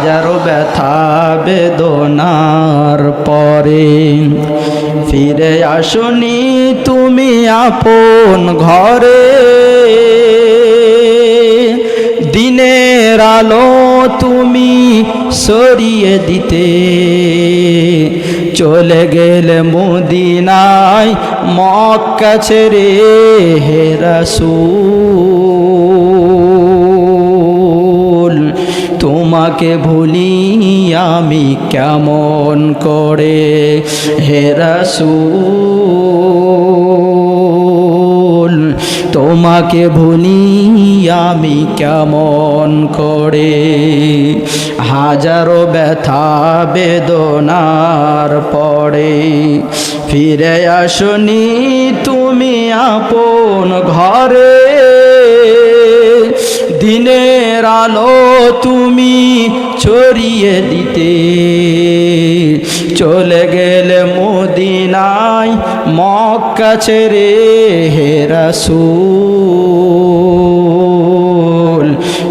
হাজারো ব্যথা বেদনার পরে ফিরে আসনি তুমি আপন ঘরে। দিনের আলো তুমি সরিয়ে দিতে চলে গেলে মদিনায় মক্কা ছেড়ে হে রাসূল। তোমাকে ভুলি আমি কেমন করে হে রাসূল, তোমাকে ভুলি আমি কেমন করে। হাজারো ব্যথা বেদনার পরে ফিরে আসনি তুমি আপন ঘরে। দিনের আলো তুমি ছড়িয়ে দিতে চলে গেলে মদিনায় মক্কা ছেড়ে হে রাসূল।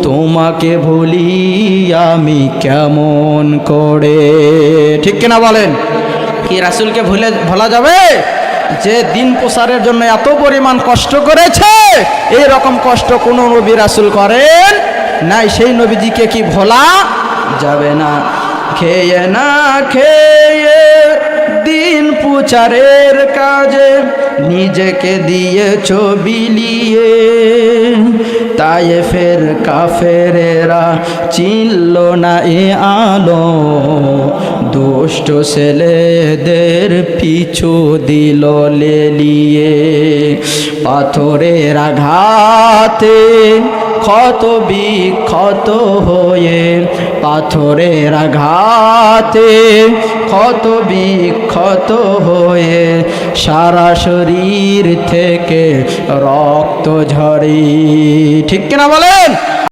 তোমাকে ভুলি আমি কেমন করে। ঠিক কিনা বলেন? কি রাসূলকে ভোলা যাবে? যে দিন প্রসারের জন্য এত পরিমাণ কষ্ট করেছে, এই রকম কষ্ট কোনো নবী রাসূল করেন নাই। সেই নবীজিকে কি ভোলা যাবে না? খেয়ে না খেয়ে দিন প্রচারের কাজে নিজেকে দিয়েছ বিলিয়ে, তায়েফের কাফেরেরা চিনল না এ আলো, দুষ্ট ছেলেদের পিছু দিল লেলিয়ে। পাথরের আঘাতে ক্ষত বিক্ষত হয়ে, পাথরের আঘাতে ক্ষত বিক্ষত হয়ে সারা শরীর থেকে রক্ত ঝরে। ঠিক কিনা বলেন?